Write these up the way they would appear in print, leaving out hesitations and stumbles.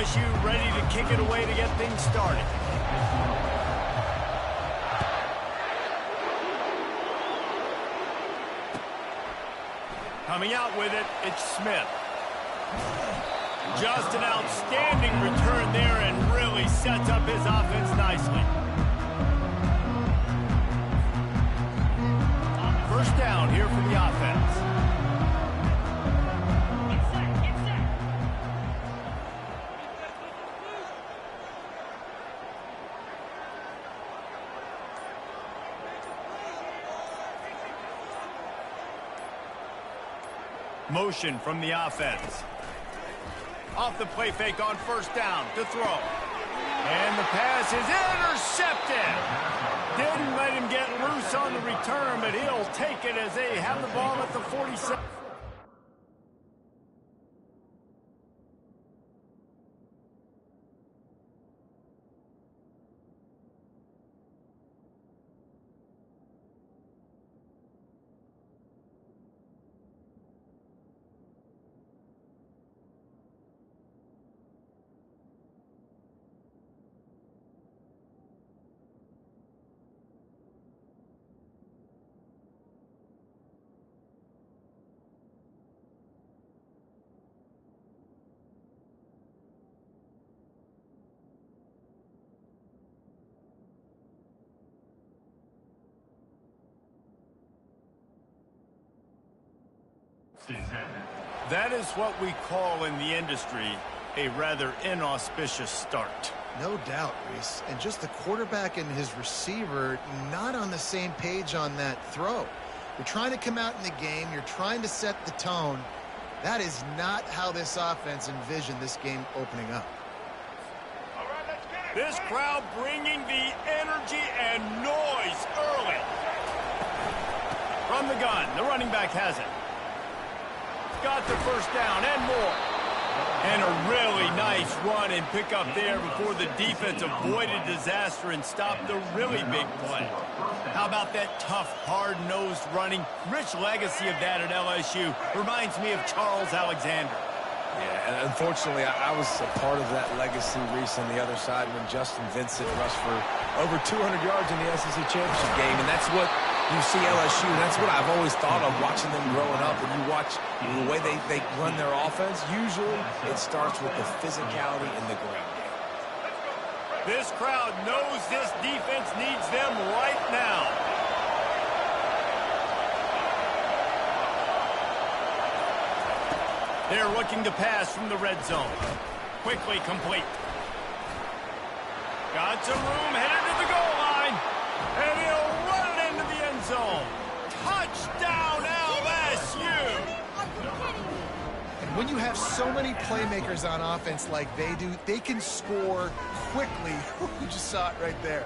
LSU ready to kick it away to get things started. Coming out with it, it's Smith. Just an outstanding return there and really sets up his offense nicely. First down here for the offense. Motion from the offense. Off the play fake on first down to throw. And the pass is intercepted. Didn't let him get loose on the return, but he'll take it as they have the ball at the 47. That is what we call in the industry a rather inauspicious start. No doubt, Reese. And just the quarterback and his receiver not on the same page on that throw. You're trying to come out in the game. You're trying to set the tone. That is not how this offense envisioned this game opening up. This crowd bringing the energy and noise early. From the gun, the running back has it. Got the first down and more. And a really nice run and pick up there before the defense avoided disaster and stopped the really big play. How about that tough, hard-nosed running? Rich legacy of that at LSU. Reminds me of Charles Alexander. Yeah, and unfortunately, I was a part of that legacy, Reese, on the other side when Justin Vincent rushed for over 200 yards in the SEC championship game, and that's what you see LSU, and that's what I've always thought of watching them growing up. And you watch the way they run their offense, usually it starts with the physicality in the ground game. This crowd knows this defense needs them right now. They're looking to pass from the red zone. Quickly complete. Got some room, headed to the goal line. And he'll run it into the end zone. Touchdown, LSU! And when you have so many playmakers on offense like they do, they can score quickly. You just saw it right there.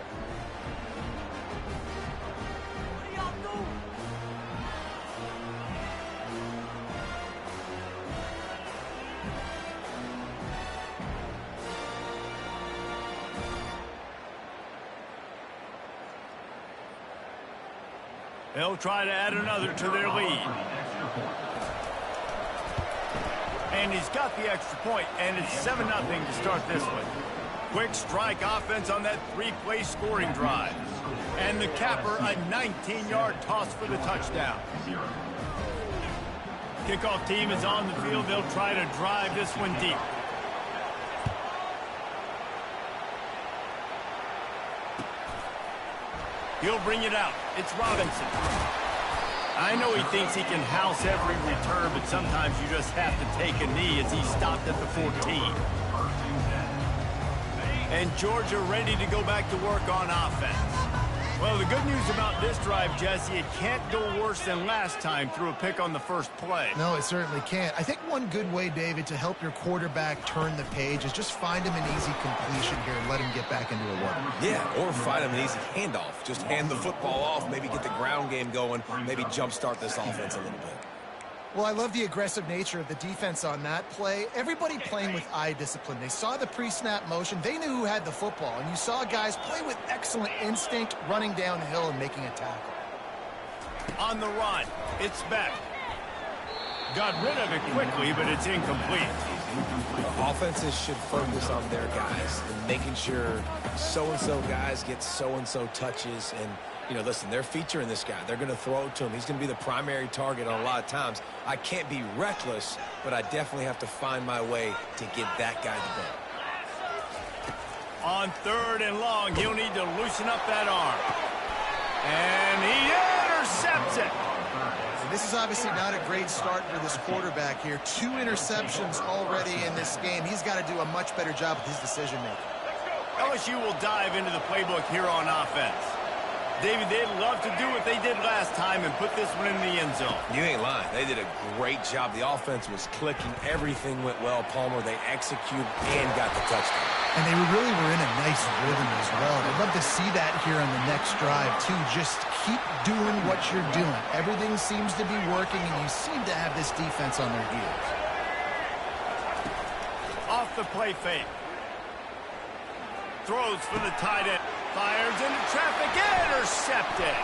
They'll try to add another to their lead. And he's got the extra point, and it's 7-0 to start this one. Quick strike offense on that three-play scoring drive. And the capper, a 19-yard toss for the touchdown. Kickoff team is on the field. They'll try to drive this one deep. He'll bring it out. It's Robinson. I know he thinks he can house every return, but sometimes you just have to take a knee as he stopped at the 14. And Georgia ready to go back to work on offense. Well, the good news about this drive, Jesse, it can't go worse than last time through a pick on the first play. No, it certainly can't. I think one good way, David, to help your quarterback turn the page is just find him an easy completion here and let him get back into a run. Yeah, or find him an easy handoff. Just hand the football off, maybe get the ground game going, maybe jumpstart this offense a little bit. Well, I love the aggressive nature of the defense on that play. Everybody playing with eye discipline. They saw the pre-snap motion. They knew who had the football. And you saw guys play with excellent instinct, running downhill and making a tackle. On the run, it's Beck. Got rid of it quickly, but it's incomplete. Offenses should focus on their guys and making sure so-and-so guys get so-and-so touches. And, you know, listen, they're featuring this guy. They're going to throw it to him. He's going to be the primary target on a lot of times. I can't be reckless, but I definitely have to find my way to get that guy the ball. On 3rd and long, he'll need to loosen up that arm. And he intercepts it. This is obviously not a great start for this quarterback here. 2 interceptions already in this game. He's got to do a much better job with his decision-making. LSU will dive into the playbook here on offense. David, they'd love to do what they did last time and put this one in the end zone. You ain't lying. They did a great job. The offense was clicking. Everything went well. Palmer, they executed and got the touchdown. And they really were in a nice rhythm as well. I'd love to see that here on the next drive, too. Just keep doing what you're doing. Everything seems to be working, and you seem to have this defense on their heels. Off the play fake. Throws for the tight end. Fires into traffic. Intercepted.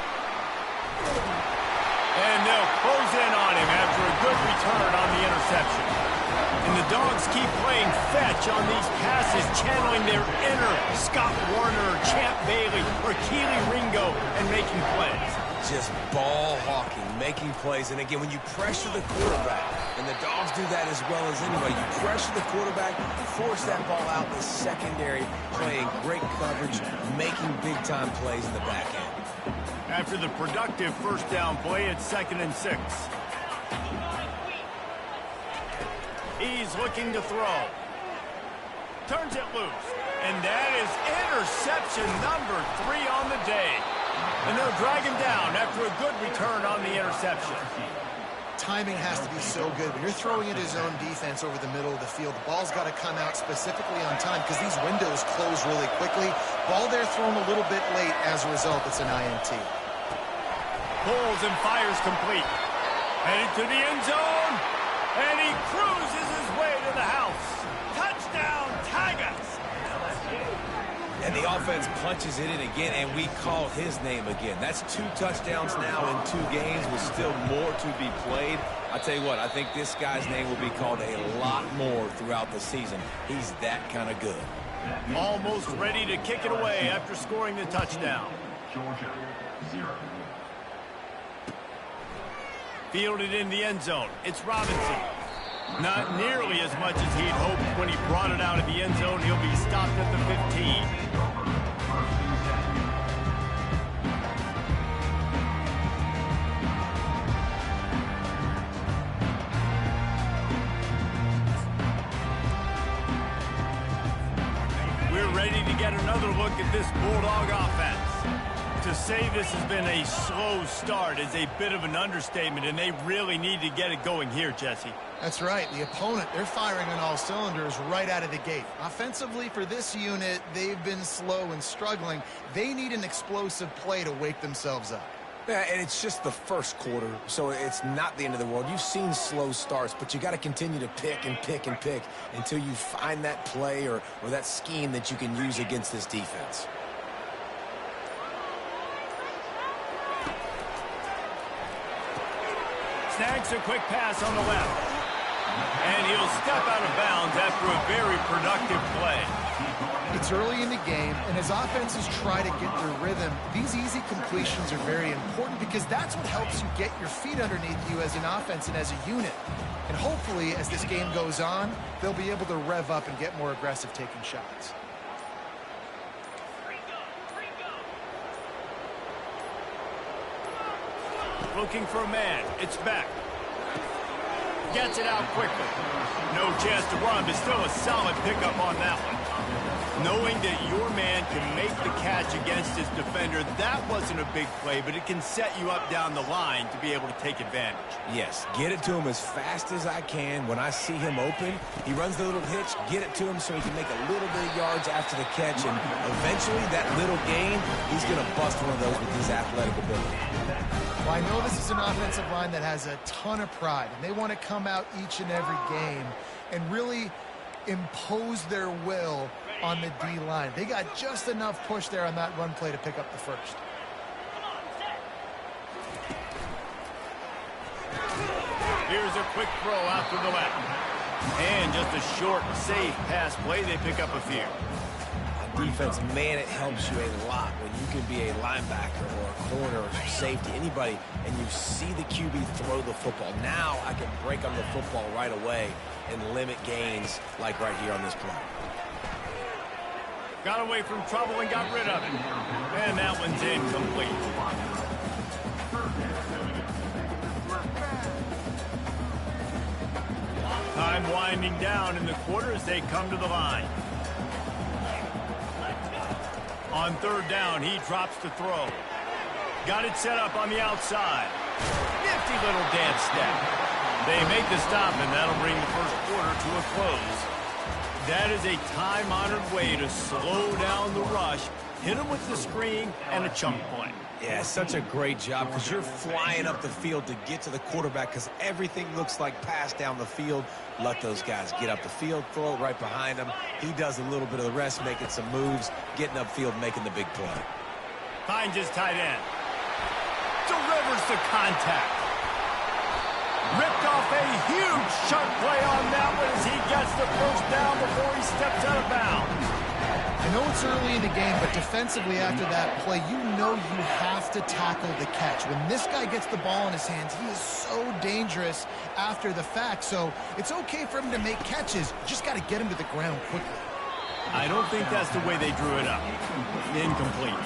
And they'll close in on him after a good return on the interception. And the Dogs keep playing fetch on these passes, channeling their inner Scott Warner, Champ Bailey, or Keely Ringo, and making plays. Just ball hawking, making plays. And again, when you pressure the quarterback, and the Dogs do that as well as anybody, you pressure the quarterback, force that ball out in the secondary, playing great coverage, making big-time plays in the back end. After the productive first down play, it's 2nd and 6. He's looking to throw. Turns it loose. And that is interception number 3 on the day. And they'll drag him down after a good return on the interception. Timing has to be so good. When you're throwing at his own defense over the middle of the field, the ball's got to come out specifically on time because these windows close really quickly. Ball there thrown a little bit late. As a result, it's an INT. Pulls and fires complete. Headed to the end zone. And he cruises his way to the house. Touchdown, Tigers! And the offense punches it in again, and we call his name again. That's 2 touchdowns now in 2 games with still more to be played. I tell you what, I think this guy's name will be called a lot more throughout the season. He's that kind of good. Almost ready to kick it away after scoring the touchdown. Georgia, 0. Fielded in the end zone. It's Robinson. Not nearly as much as he'd hoped when he brought it out of the end zone. He'll be stopped at the 15. We're ready to get another look at this Bulldog offense. To say this has been a slow start is a bit of an understatement, and they really need to get it going here, Jesse. That's right. The opponent, they're firing on all cylinders right out of the gate. Offensively, for this unit, they've been slow and struggling. They need an explosive play to wake themselves up. Yeah, and it's just the first quarter, so it's not the end of the world. You've seen slow starts, but you got to continue to pick and pick and pick until you find that play or that scheme that you can use against this defense. Snags a quick pass on the left. And he'll step out of bounds after a very productive play. It's early in the game, and as offenses try to get their rhythm, these easy completions are very important because that's what helps you get your feet underneath you as an offense and as a unit. And hopefully, as this game goes on, they'll be able to rev up and get more aggressive taking shots. Looking for a man. It's back. Gets it out quickly. No chance to run, but still a solid pickup on that one. Knowing that your man can make the catch against his defender, that wasn't a big play, but it can set you up down the line to be able to take advantage. Yes, get it to him as fast as I can. When I see him open, he runs the little hitch, get it to him so he can make a little bit of yards after the catch, and eventually that little gain, he's going to bust one of those with his athletic ability. Well, I know this is an offensive line that has a ton of pride, and they want to come out each and every game and really impose their will on the D-line. They got just enough push there on that run play to pick up the first. Here's a quick throw out to the left. And just a short, safe pass play, they pick up a few. On defense, man, it helps you a lot when you can be a linebacker or a corner or safety, anybody, and you see the QB throw the football. Now I can break on the football right away and limit gains like right here on this play. Got away from trouble and got rid of it. And that one's incomplete. Time winding down in the quarter as they come to the line. On third down, he drops to throw. Got it set up on the outside. Nifty little dance step. They make the stop, and that'll bring the first quarter to a close. That is a time-honored way to slow down the rush, hit him with the screen, and a chunk play. Yeah, such a great job because you're flying up the field to get to the quarterback because everything looks like pass down the field. Let those guys get up the field, throw it right behind him. He does a little bit of the rest, making some moves, getting upfield, making the big play. Finds his tight end. Delivers the contact. Ripped off a huge chunk play on that one as he gets the first down before he steps out of bounds. I know it's early in the game, but defensively after that play, you know you have to tackle the catch. When this guy gets the ball in his hands, he is so dangerous after the fact. So it's okay for him to make catches. You just got to get him to the ground quickly. I don't think that's the way they drew it up. Incomplete.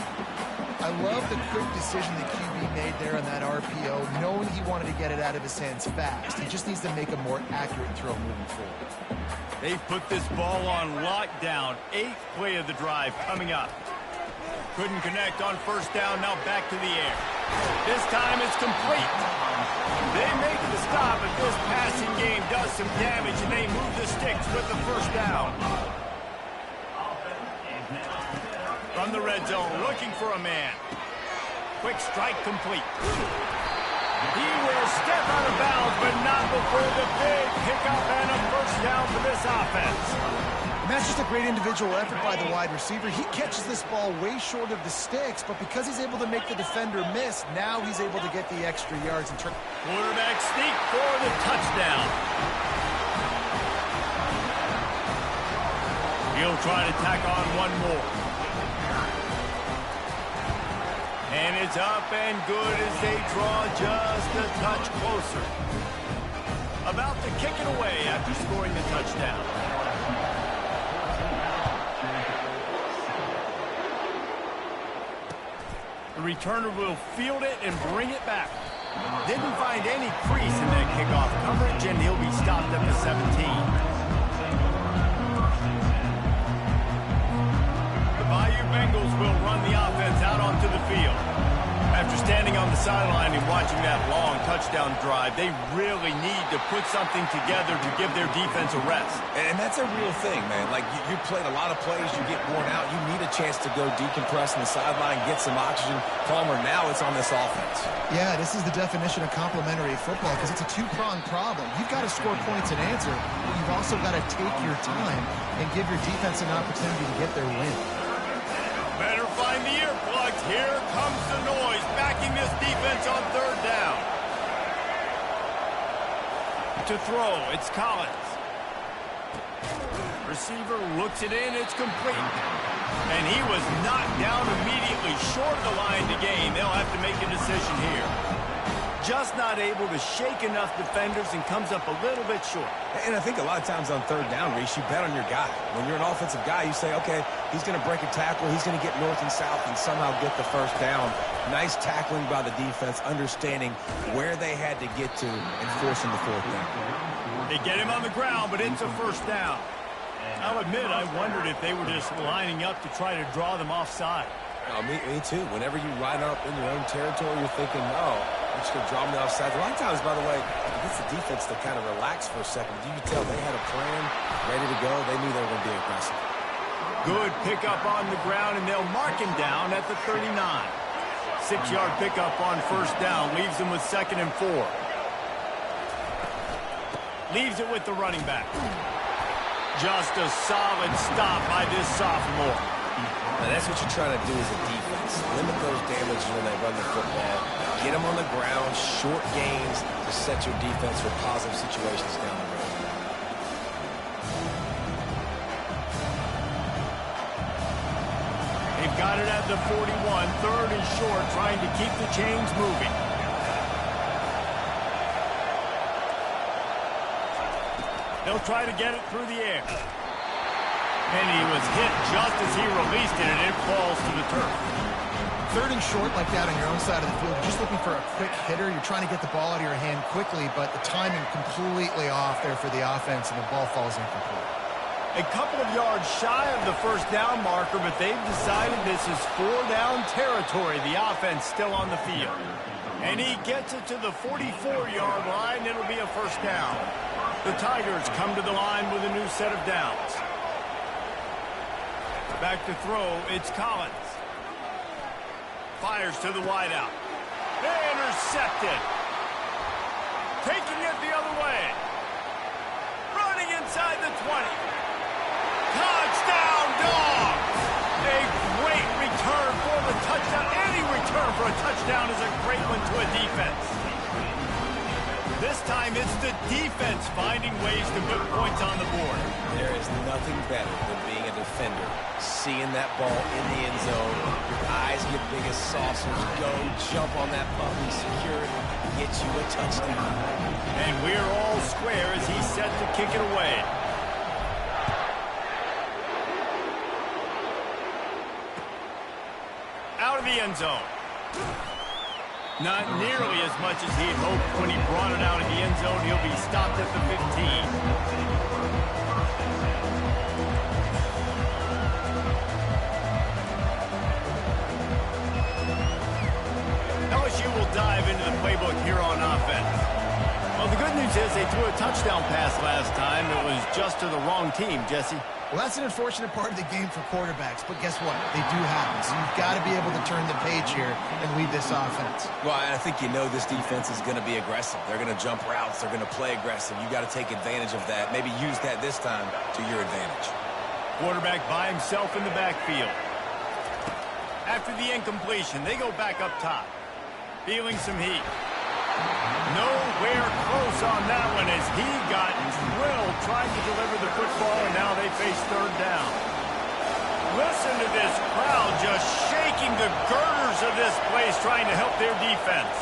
I love the quick decision the QB made there on that RPO, knowing he wanted to get it out of his hands fast. He just needs to make a more accurate throw moving forward. They've put this ball on lockdown. 8th play of the drive coming up. Couldn't connect on first down, now back to the air. This time it's complete. They make the stop, but this passing game does some damage, and they move the sticks with the first down. From the red zone, looking for a man. Quick strike complete. He will step out of bounds, but not before the big pickup and a first down for this offense. And that's just a great individual effort by the wide receiver. He catches this ball way short of the sticks, but because he's able to make the defender miss, now he's able to get the extra yards. And quarterback sneak for the touchdown. He'll try to tack on one more. And it's up and good as they draw just a touch closer. About to kick it away after scoring the touchdown. The returner will field it and bring it back. Didn't find any crease in that kickoff coverage, and he'll be stopped at the 17. Bengals will run the offense out onto the field. After standing on the sideline and watching that long touchdown drive, they really need to put something together to give their defense a rest. And that's a real thing, man. Like, you played a lot of plays, you get worn out. You need a chance to go decompress on the sideline, get some oxygen. Palmer, now it's on this offense. Yeah, this is the definition of complementary football because it's a two-pronged problem. You've got to score points and answer, but you've also got to take your time and give your defense an opportunity to get their win. Better find the earplugs. Here comes the noise, backing this defense on third down. To throw, it's Collins. Receiver looks it in, it's complete. And he was knocked down immediately short of the line to gain. They'll have to make a decision here. Just not able to shake enough defenders and comes up a little bit short. And I think a lot of times on third down, Reese, you bet on your guy. When you're an offensive guy, you say, okay, he's going to break a tackle, he's going to get north and south and somehow get the first down. Nice tackling by the defense, understanding where they had to get to and forcing the fourth down. They get him on the ground, but it's a first down. I'll admit, I wondered if they were just lining up to try to draw them offside. Oh, me too. Whenever you line up in your own territory, you're thinking, oh, I'm just going to draw them offside. A lot of times, by the way, it gets the defense to kind of relax for a second. You can tell they had a plan, ready to go. They knew they were going to be aggressive. Good pickup on the ground, and they'll mark him down at the 39. 6-yard pickup on first down. Leaves him with 2nd and 4. Leaves it with the running back. Just a solid stop by this sophomore. And that's what you're trying to do as a defense. Limit those damages when they run the football. Get them on the ground, short gains to set your defense for positive situations down the road. got it at the 41, third and short, trying to keep the chains moving. They'll try to get it through the air. And he was hit just as he released it, and it falls to the turf. Third and short like that on your own side of the field, you're just looking for a quick hitter. You're trying to get the ball out of your hand quickly, but the timing completely off there for the offense, and the ball falls incomplete. A couple of yards shy of the first down marker, but they've decided this is 4-down territory. The offense still on the field. And he gets it to the 44-yard line. It'll be a first down. The Tigers come to the line with a new set of downs. Back to throw, it's Collins. Fires to the wideout. Intercepted. Taking it the other way. Running inside the 20. Touchdown, Dogs! A great return for the touchdown. Any return for a touchdown is a great one to a defense. This time it's the defense finding ways to put points on the board. There is nothing better than being a defender. Seeing that ball in the end zone, your eyes get big as saucers, go, jump on that puppy, secure it, get you a touchdown. And we're all square as he's set to kick it away. Out of the end zone. Not nearly as much as he'd hoped when he brought it out of the end zone. He'll be stopped at the 15. LSU will dive into the playbook here on offense. Well, the good news is they threw a touchdown pass last time. It was just to the wrong team, Jesse. Well, that's an unfortunate part of the game for quarterbacks, but guess what? They do happen. So you've got to be able to turn the page here and lead this offense. Well, I think you know this defense is going to be aggressive. They're going to jump routes. They're going to play aggressive. You got to take advantage of that. Maybe use that this time to your advantage. Quarterback by himself in the backfield. After the incompletion, they go back up top. Feeling some heat. Nowhere close on that one as he got drilled trying to deliver the football, and now they face third down. Listen to this crowd just shaking the girders of this place trying to help their defense.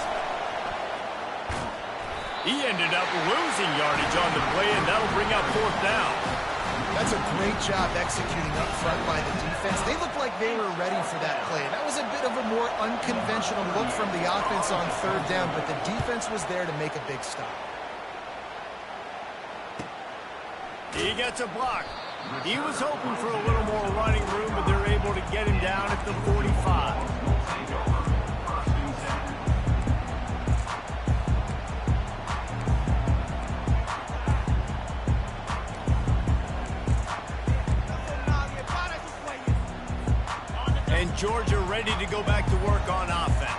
He ended up losing yardage on the play, and that'll bring up fourth down. That's a great job executing up front by the defense. They looked like they were ready for that play. That was a bit of a more unconventional look from the offense on third down, but the defense was there to make a big stop. He gets a block. He was hoping for a little more running room, but they're able to get him down at the 45. And Georgia ready to go back to work on offense.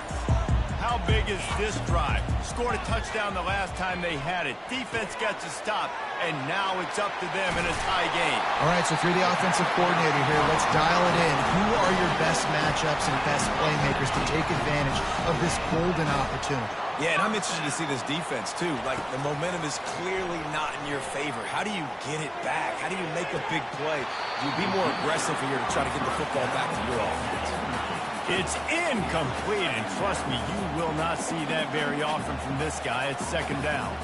How big is this drive? Scored a touchdown the last time they had it. Defense gets a stop, and now it's up to them in a tie game. All right, so if you're the offensive coordinator here, let's dial it in. Who are your best matchups and best playmakers to take advantage of this golden opportunity? Yeah, and I'm interested to see this defense, too. Like, the momentum is clearly not in your favor. How do you get it back? How do you make a big play? You be more aggressive here to try to get the football back to your offense. It's incomplete, and trust me, you will not see that very often from this guy. It's second down.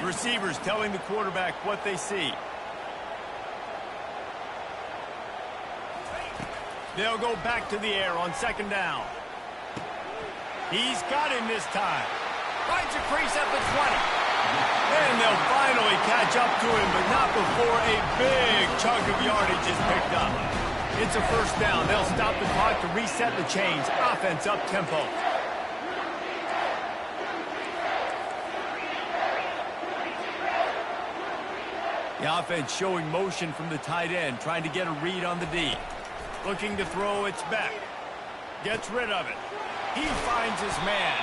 Receivers telling the quarterback what they see. They'll go back to the air on second down. He's got him this time. Finds a crease at the 20. And they'll finally catch up to him, but not before a big chunk of yardage is picked up. It's a first down. They'll stop the clock to reset the chains. Offense up tempo. The offense showing motion from the tight end, trying to get a read on the D. Looking to throw, it's back. Gets rid of it. He finds his man.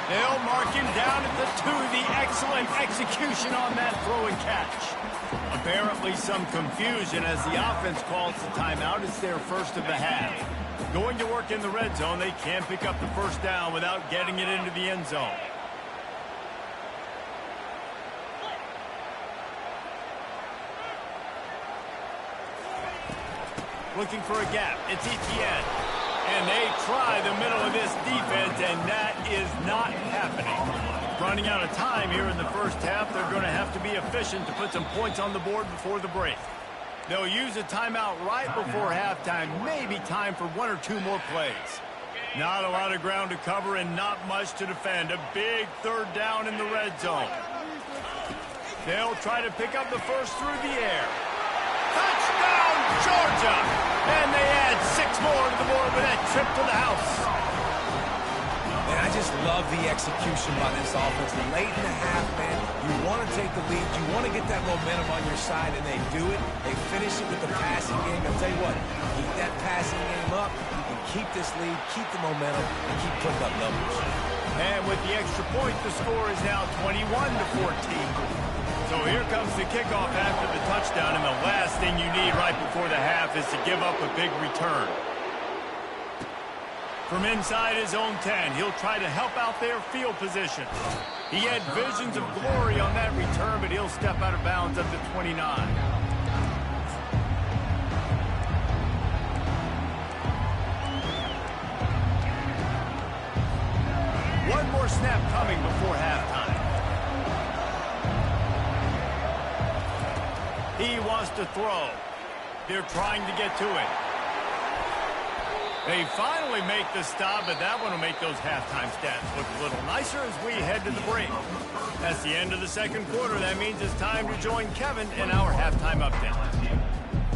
They'll mark him down at the 2. The excellent execution on that throw and catch. Apparently some confusion as the offense calls the timeout. It's their first of the half. Going to work in the red zone. They can't pick up the first down without getting it into the end zone. Looking for a gap. It's Etienne. And they try the middle of this defense, and that is not happening. Running out of time here in the first half, they're going to have to be efficient to put some points on the board before the break. They'll use a timeout right before halftime, maybe time for one or two more plays. Not a lot of ground to cover and not much to defend. A big third down in the red zone. They'll try to pick up the first through the air. Touchdown, Georgia! And they add 6 more to the board with that trip to the house. And I just love the execution by this offense. Late in the half, man, you want to take the lead. You want to get that momentum on your side, and they do it. They finish it with the passing game. I'll tell you what, keep that passing game up. You can keep this lead, keep the momentum, and keep putting up numbers. And with the extra point, the score is now 21-14. So here comes the kickoff after the touchdown, and the last thing you need right before the half is to give up a big return. From inside his own 10, he'll try to help out their field position. He had visions of glory on that return, but he'll step out of bounds at the 29. One more snap coming before halftime. He wants to throw. They're trying to get to it. They finally make the stop, but that one will make those halftime stats look a little nicer as we head to the break. That's the end of the second quarter. That means it's time to join Kevin in our halftime update.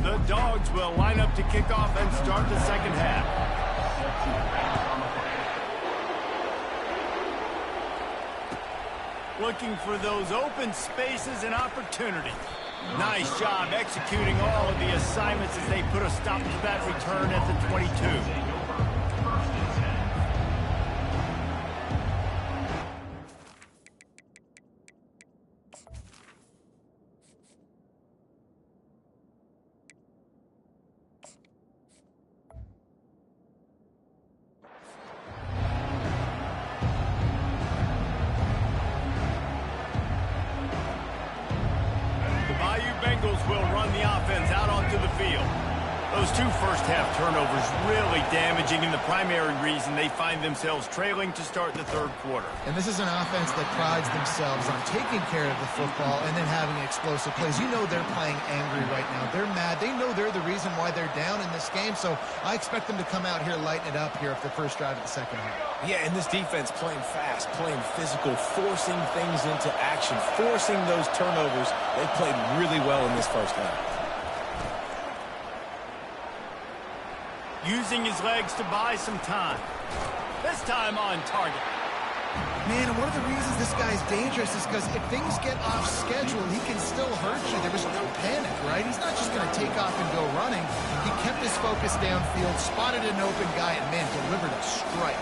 The Dogs will line up to kick off and start the second half. Looking for those open spaces and opportunities. Nice job executing all of the assignments as they put a stop to that return at the 22. Bengals will run the offense out onto the field. Those 2 first-half turnovers really damaging, and the primary reason they find themselves trailing to start the third quarter. And this is an offense that prides themselves on taking care of the football and then having explosive plays. You know they're playing angry right now. They're mad. They know they're the reason why they're down in this game, so I expect them to come out here, lighten it up here for the first drive of the second half. Yeah, and this defense playing fast, playing physical, forcing things into action, forcing those turnovers. They played really well in this first half. Using his legs to buy some time. This time on target. Man, and one of the reasons this guy's dangerous is because if things get off schedule, he can still hurt you. There was no panic, right? He's not just going to take off and go running. He kept his focus downfield, spotted an open guy, and, man, delivered a strike.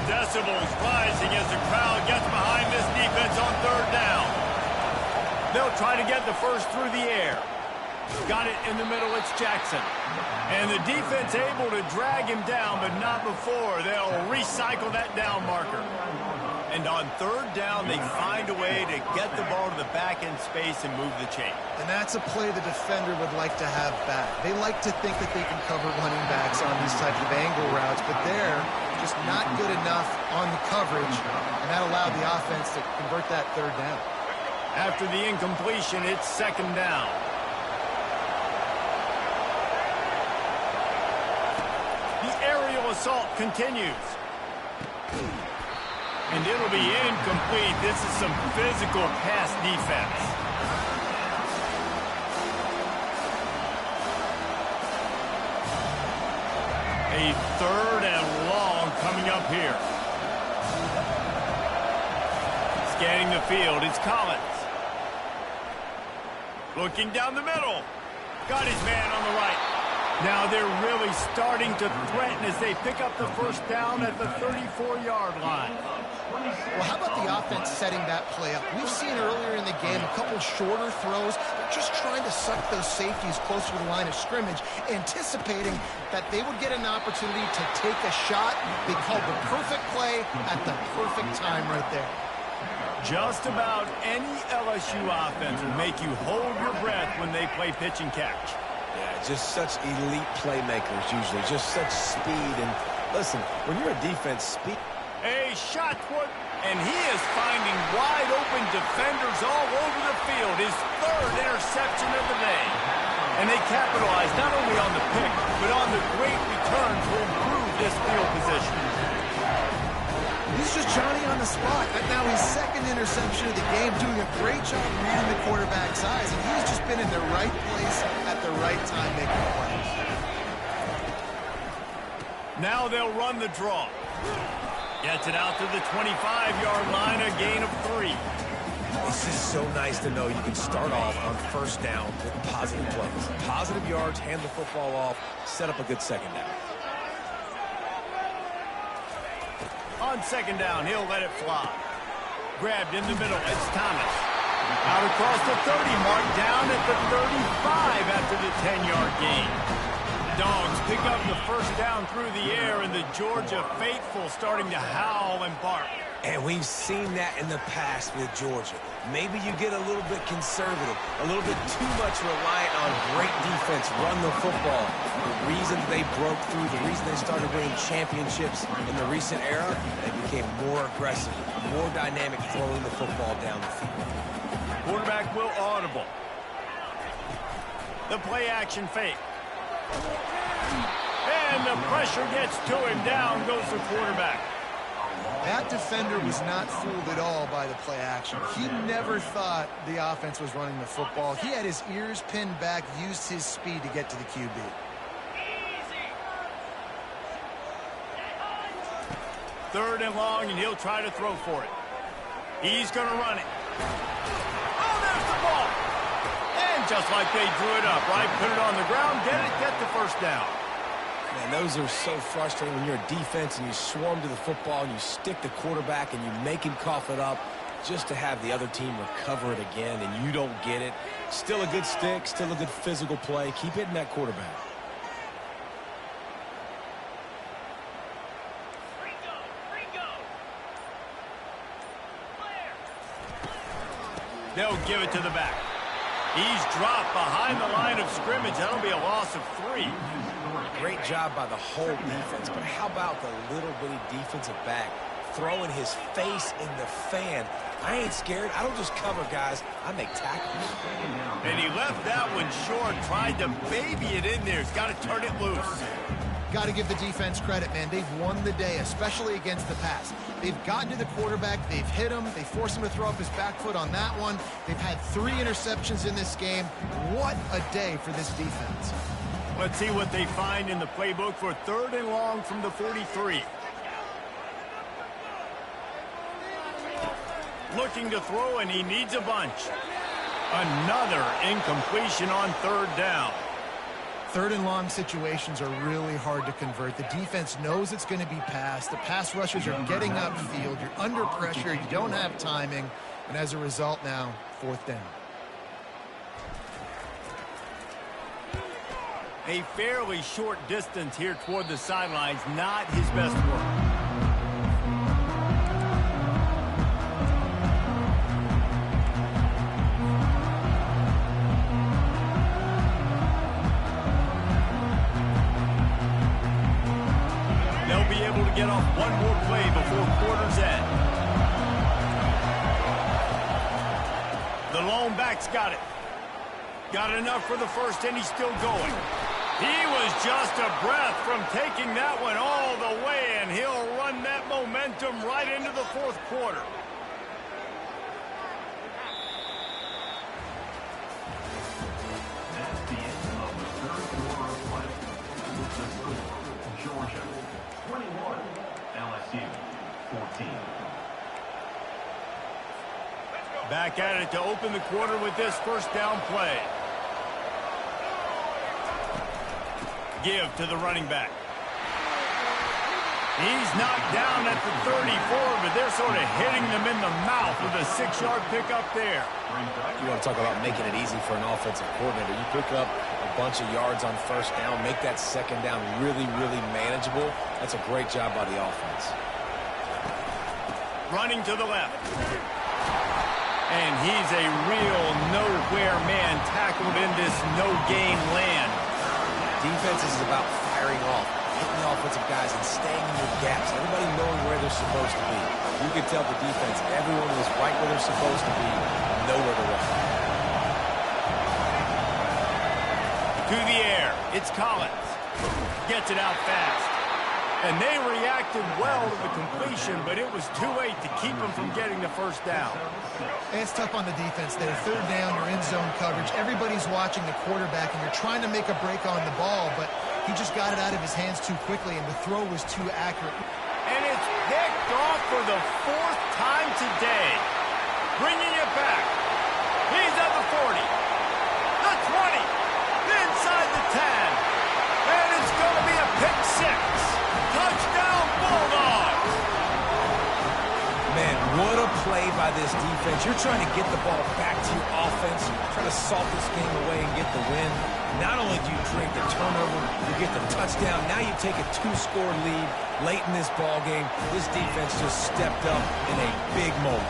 Decibels rising as the crowd gets behind this defense on third down. They'll try to get the first through the air. Got it in the middle, it's Jackson. And the defense able to drag him down, but not before. They'll recycle that down marker. And on third down, they find a way to get the ball to the back end space and move the chain. And that's a play the defender would like to have back. They like to think that they can cover running backs on these types of angle routes, but they're just not good enough on the coverage, and that allowed the offense to convert that third down. After the incompletion, it's second down. The aerial assault continues. And it'll be incomplete. This is some physical pass defense. A third and long coming up here. Scanning the field, it's Collins. Looking down the middle. Got his man on the right. Now they're really starting to threaten as they pick up the first down at the 34-yard line. Well, how about the offense setting that play up? We've seen earlier in the game a couple shorter throws. They're just trying to suck those safeties closer to the line of scrimmage, anticipating that they would get an opportunity to take a shot. They called the perfect play at the perfect time right there. Just about any LSU offense will make you hold your breath when they play pitch and catch. Yeah, just such elite playmakers usually, just such speed. And listen, when you're a defense, speed. A shot toward, and he is finding wide open defenders all over the field. His third interception of the day. And they capitalize not only on the pick, but on the great return to improve this field position. He's just Johnny on the spot. And now his second interception of the game, doing a great job reading the quarterback's eyes. And he's just been in the right place at the right time making plays. Now they'll run the draw. Gets it out to the 25-yard line, a gain of 3. It's just so nice to know you can start off on first down with positive plays. Positive yards, hand the football off, set up a good second down. On second down, he'll let it fly. Grabbed in the middle, it's Thomas. Out across the 30 mark, down at the 35 after the 10-yard gain. Dogs pick up the first down through the air, and the Georgia faithful starting to howl and bark. And we've seen that in the past with Georgia. Maybe you get a little bit conservative, a little bit too much reliant on great defense, run the football. The reason they broke through, the reason they started winning championships in the recent era, they became more aggressive, more dynamic throwing the football down the field. Quarterback will audible. The play action fake. And the pressure gets to him. Down goes the quarterback. That defender was not fooled at all by the play action. He never thought the offense was running the football. He had his ears pinned back, used his speed to get to the QB. Third and long, and he'll try to throw for it. He's going to run it. Oh, there's the ball. And just like they drew it up, right? Put it on the ground, get the first down. Man, those are so frustrating when you're a defense and you swarm to the football and you stick the quarterback and you make him cough it up just to have the other team recover it again and you don't get it. Still a good stick, still a good physical play. Keep hitting that quarterback. They'll give it to the back. He's dropped behind the line of scrimmage. That'll be a loss of 3. Great job by the whole defense, but how about the little bitty defensive back throwing his face in the fan? I ain't scared. I don't just cover guys. I make tackles. And he left that one short, tried to baby it in there. He's got to turn it loose. Got to give the defense credit, man. They've won the day, especially against the pass. They've gotten to the quarterback. They've hit him. They forced him to throw up his back foot on that one. They've had 3 interceptions in this game. What a day for this defense. Let's see what they find in the playbook for third and long from the 43. Looking to throw, and he needs a bunch. Another incompletion on third down. Third and long situations are really hard to convert. The defense knows it's going to be passed. The pass rushers are getting upfield. You're under pressure. You don't have timing. And as a result now, fourth down. A fairly short distance here toward the sidelines. Not his best work. Get off one more play before quarter's end. The lone back's got it. Got enough for the first, and he's still going. He was just a breath from taking that one all the way, and he'll run that momentum right into the fourth quarter. That's the end of the third quarter of play. The score, Georgia 21, LSU 14. Back at it to open the quarter with this first down play. Give to the running back. He's knocked down at the 34, but they're sort of hitting them in the mouth with a 6-yard pickup there. You want to talk about making it easy for an offensive coordinator. You pick up a bunch of yards on first down, make that second down really, really manageable. That's a great job by the offense. running to the left. And he's a real nowhere man tackled in this no-gain land. Defense is about firing off, hitting the offensive guys, and staying in the gaps. Everybody knowing where they're supposed to be. You can tell the defense, everyone was right where they're supposed to be, nowhere to run. To the air, it's Collins. Gets it out fast. And they reacted well to the completion, but it was too late to keep them from getting the first down. And it's tough on the defense there. Third down, you're in zone coverage. Everybody's watching the quarterback, and you're trying to make a break on the ball, but he just got it out of his hands too quickly, and the throw was too accurate. And it's picked off for the fourth time today. Bringing it back. He's at the 40. The 20. Inside the 10. And it's going to be a pick six. Touchdown, Bulldogs! Man, what a play by this defense. You're trying to get the ball back to your offense, trying to salt this game away and get the win. Not only do you create the turnover, you get the touchdown. Now you take a 2-score lead late in this ball game. This defense just stepped up in a big moment.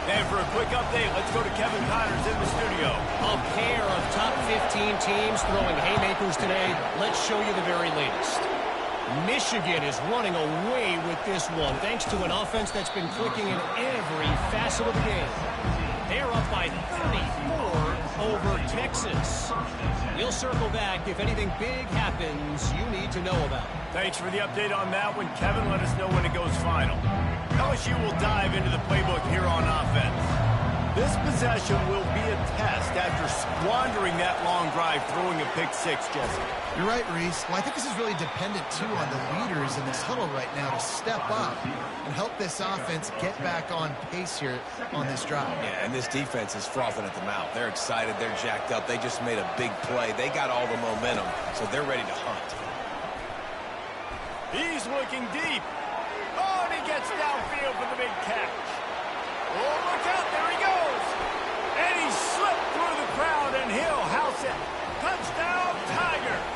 And for a quick update, let's go to Kevin Connors in the studio. A pair of top 15 teams throwing haymakers today. Let's show you the very latest. Michigan is running away with this one, thanks to an offense that's been clicking in every facet of the game. They're up by 34 over Texas. We'll circle back if anything big happens you need to know about. Thanks for the update on that one, Kevin. Let us know when it goes final. LSU will dive into the playbook here on offense. This possession will be a test after squandering that long drive, throwing a pick six, Jesse. You're right, Reese. Well, I think this is really dependent, too, on the leaders in this huddle right now to step up and help this offense get back on pace here on this drive. Yeah, and this defense is frothing at the mouth. They're excited. They're jacked up. They just made a big play. They got all the momentum, so they're ready to hunt. He's looking deep. Oh, and he gets downfield for the big catch. Oh, look out. There he goes. And he slipped through the crowd, and he'll house it. Touchdown, Tigers.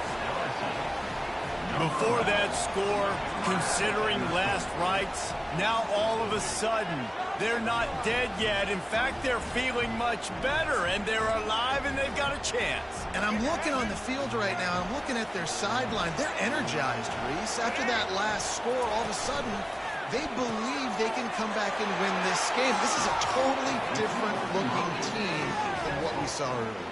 Before that score, considering last rites, now all of a sudden, they're not dead yet. In fact, they're feeling much better, and they're alive, and they've got a chance. And I'm looking on the field right now. I'm looking at their sideline. They're energized, Reese. After that last score, all of a sudden, they believe they can come back and win this game. This is a totally different-looking team than what we saw earlier.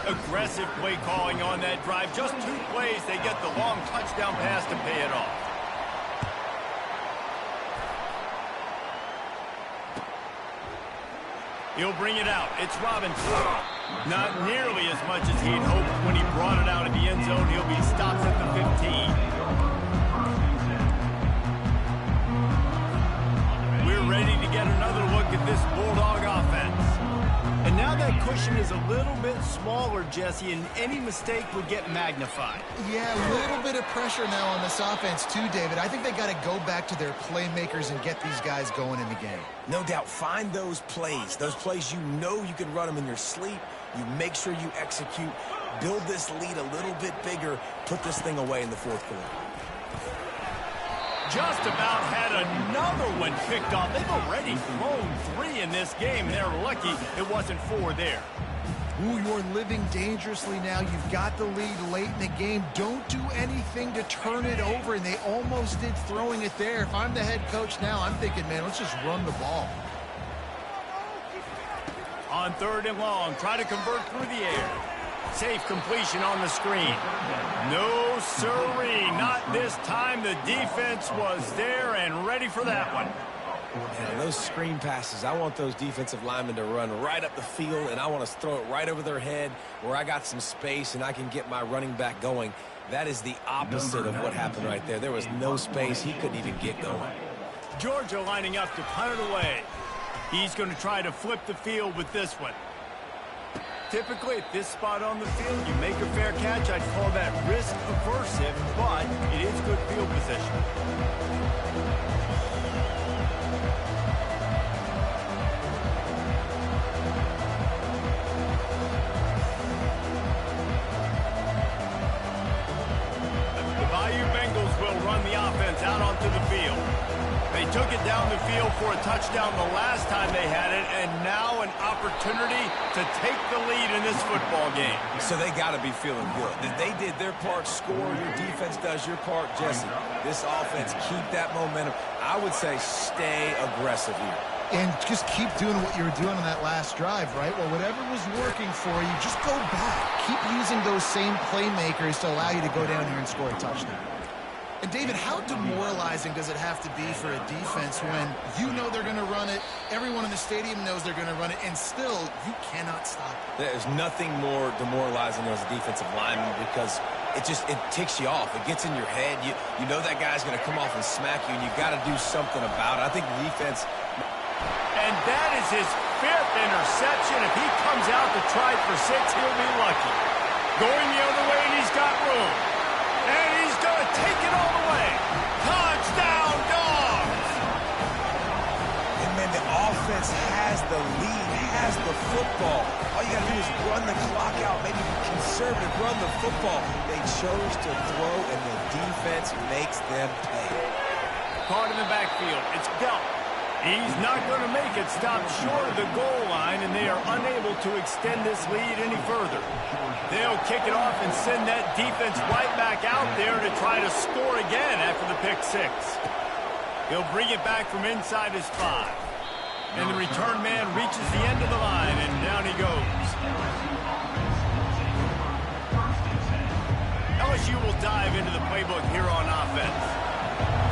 Aggressive play calling on that drive. Just 2 plays, they get the long touchdown pass to pay it off. He'll bring it out. It's Robinson. Not nearly as much as he'd hoped when he brought it out of the end zone. He'll be stopped at the 15. We're ready to get another look at this Bulldog offense. And now that cushion is a little bit smaller, Jesse, and any mistake would get magnified. Yeah, a little bit of pressure now on this offense too, David. I think they got to go back to their playmakers and get these guys going in the game. No doubt, find those plays you know you can run them in your sleep. You make sure you execute, build this lead a little bit bigger, put this thing away in the fourth quarter. Just about had another one picked off. They've already thrown 3 in this game. They're lucky it wasn't 4 there. Ooh, you're living dangerously now. You've got the lead late in the game. Don't do anything to turn it over, and they almost did throwing it there. If I'm the head coach now, I'm thinking, man, let's just run the ball. On 3rd and long, try to convert through the air. Safe completion on the screen. No, sirree, not this time. The defense was there and ready for that one. And those screen passes, I want those defensive linemen to run right up the field, and I want to throw it right over their head where I got some space and I can get my running back going. That is the opposite of what happened right there. There was no space. He couldn't even get going. Georgia lining up to punt it away. He's going to try to flip the field with this one. Typically, at this spot on the field, you make a fair catch. I'd call that risk aversive, but it is good field position. The Bayou Bengals will run the offense out onto the field. They took it down the field for a touchdown the last time they had it, and now an opportunity to take the lead in this football game. So they got to be feeling good. They did their part, score. Your defense does your part, Jesse. This offense, keep that momentum. I would say stay aggressive here. And just keep doing what you were doing on that last drive, right? Well, whatever was working for you, just go back. Keep using those same playmakers to allow you to go down here and score a touchdown. And, David, how demoralizing does it have to be for a defense when you know they're going to run it, everyone in the stadium knows they're going to run it, and still you cannot stop it? There's nothing more demoralizing as a defensive lineman because it ticks you off. It gets in your head. You know that guy's going to come off and smack you, and you've got to do something about it. I think the defense... And that is his 5th interception. If he comes out to try for 6, he'll be lucky. Going the other way, and he's got room. And he's going to take it all the way. Touchdown, Dogs! And, man, the offense has the lead, has the football. All you got to do is run the clock out, maybe be conservative, run the football. They chose to throw, and the defense makes them pay. Caught in the backfield. It's dealt. He's not going to make it. Stop short of the goal line, and they are unable to extend this lead any further. They'll kick it off and send that defense right back out there to try to score again after the pick 6. He'll bring it back from inside his 5. And the return man reaches the end of the line, and down he goes. LSU will dive into the playbook here on offense.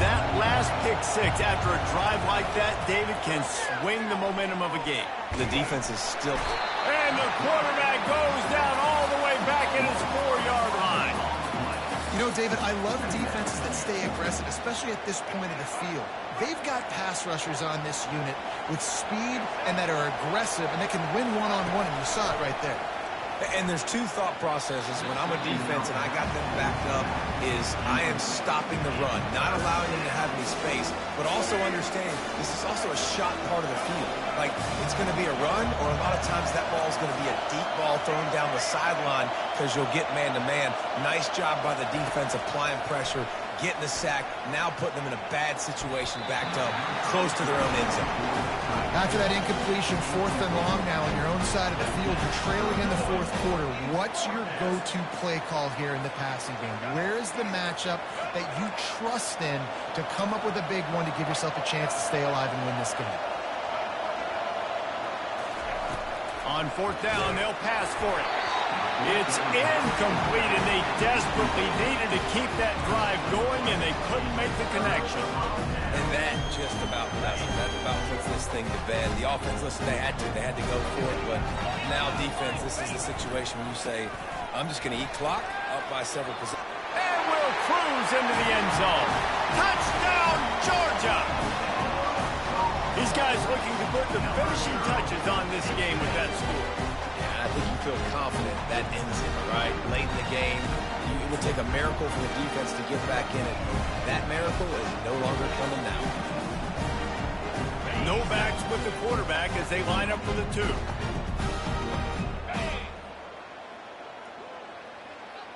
That last pick 6 after a drive like that, David, can swing the momentum of a game. The defense is still... And the quarterback goes down all the way back at his 4-yard line. You know, David, I love defenses that stay aggressive, especially at this point of the field. They've got pass rushers on this unit with speed and that are aggressive, and they can win one-on-one, and you saw it right there. And there's 2 thought processes when I'm a defense and I got them backed up is I am stopping the run, not allowing them to have any space, but also understanding this is also a shot part of the field. Like, it's going to be a run, or a lot of times that ball is going to be a deep ball thrown down the sideline because you'll get man-to-man. Nice job by the defense applying pressure, getting the sack, now putting them in a bad situation backed up, close to their own end zone. After that incompletion, 4th and long now on your own side of the field, you're trailing in the 4th quarter. What's your go-to play call here in the passing game? Where is the matchup that you trust in to come up with a big one to give yourself a chance to stay alive and win this game? On 4th down, they'll pass for it. It's incomplete, and they desperately needed to keep that drive going, and they couldn't make the connection. And that just about does it. That about puts this thing to bed. The offense, listen, they had to go for it, but now defense, this is the situation where you say, I'm just going to eat clock up by several possessions. And will cruise into the end zone. Touchdown, Georgia! These guys looking to put the finishing touches on this game with that score. I think you feel confident that ends it, right? Late in the game, it would take a miracle for the defense to get back in it. That miracle is no longer coming now. No backs with the quarterback as they line up for the 2.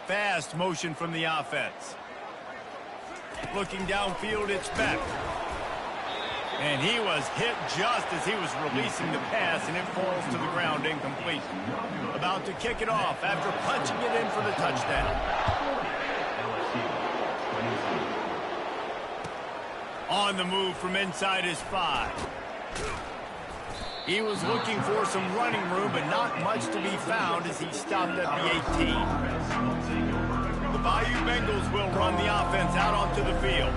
Fast motion from the offense. Looking downfield, it's Beck. And he was hit just as he was releasing the pass, and it falls to the ground incomplete. About to kick it off after punching it in for the touchdown. On the move from inside his 5. He was looking for some running room, but not much to be found as he stopped at the 18. The Bayou Bengals will run the offense out onto the field.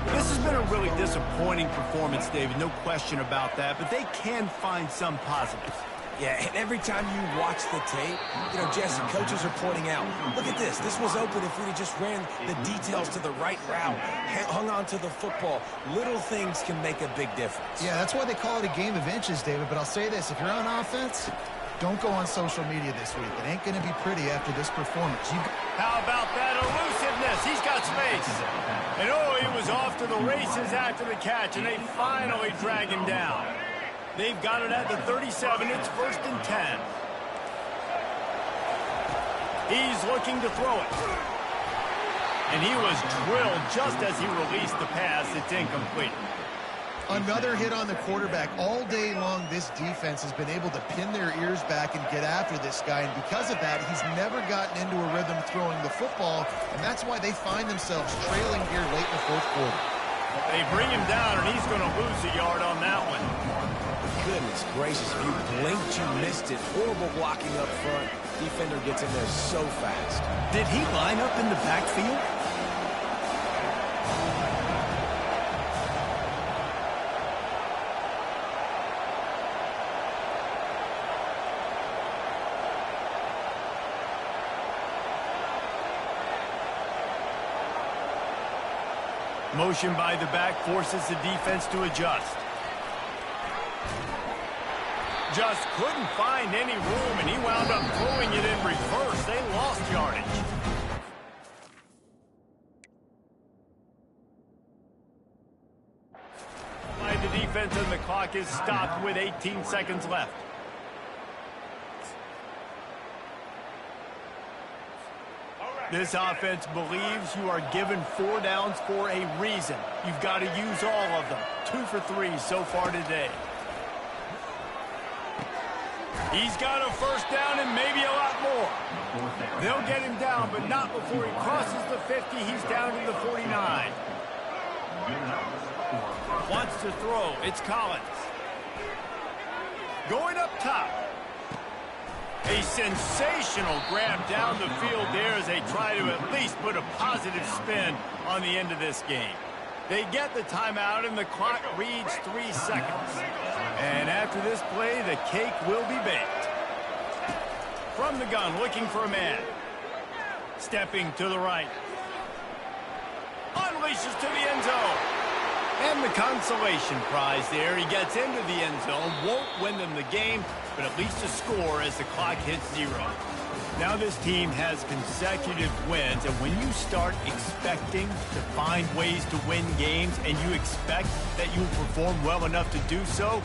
This has been a really disappointing performance, David, no question about that, but they can find some positives. Yeah, and every time you watch the tape, you know, Jesse, coaches are pointing out, look at this. This was open if we just ran the details to the right route, hung on to the football. Little things can make a big difference. Yeah, that's why they call it a game of inches, David, but I'll say this. If you're on offense, don't go on social media this week. It ain't going to be pretty after this performance. How about that elusiveness? He's got space. And oh, he was off to the races after the catch, and they finally drag him down. They've got it at the 37. It's 1st and 10. He's looking to throw it. And he was drilled just as he released the pass. It's incomplete. Another hit on the quarterback. All day long, this defense has been able to pin their ears back and get after this guy, and because of that, he's never gotten into a rhythm throwing the football, and that's why they find themselves trailing here late in the fourth quarter. They bring him down, and he's going to lose a yard on that one. Goodness gracious, if you blinked, you missed it. Horrible blocking up front. Defender gets in there so fast. Did he line up in the backfield? Motion by the back forces the defense to adjust. Just couldn't find any room, and he wound up throwing it in reverse. They lost yardage. By the defense, and the clock is stopped with 18 seconds left. This offense believes you are given 4 downs for a reason. You've got to use all of them. 2 for 3 so far today. He's got a first down and maybe a lot more. They'll get him down, but not before he crosses the 50. He's down to the 49. Wants to throw. It's Collins. Going up top. A sensational grab down the field there as they try to at least put a positive spin on the end of this game. They get the timeout, and the clock reads 3 seconds. And after this play, the cake will be baked. From the gun, looking for a man. Stepping to the right. Unleashes to the end zone. And the consolation prize there. He gets into the end zone. Won't win them the game, but at least a score as the clock hits 0. Now this team has consecutive wins, and when you start expecting to find ways to win games and you expect that you will perform well enough to do so,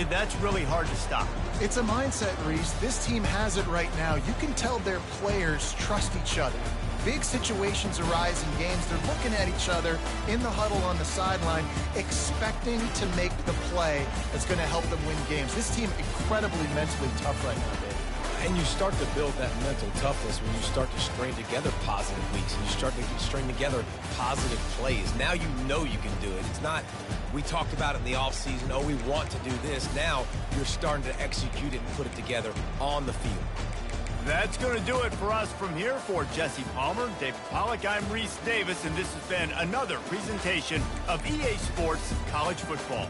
that's really hard to stop. It's a mindset, Reese. This team has it right now. You can tell their players trust each other. Big situations arise in games. They're looking at each other in the huddle on the sideline, expecting to make the play that's going to help them win games. This team incredibly mentally tough right now, Dave. And you start to build that mental toughness when you start to string together positive weeks and you start to string together positive plays. Now you know you can do it. It's not, we talked about it in the offseason, oh, we want to do this. Now you're starting to execute it and put it together on the field. That's going to do it for us from here. For Jesse Palmer, David Pollack, I'm Reese Davis, and this has been another presentation of EA Sports College Football.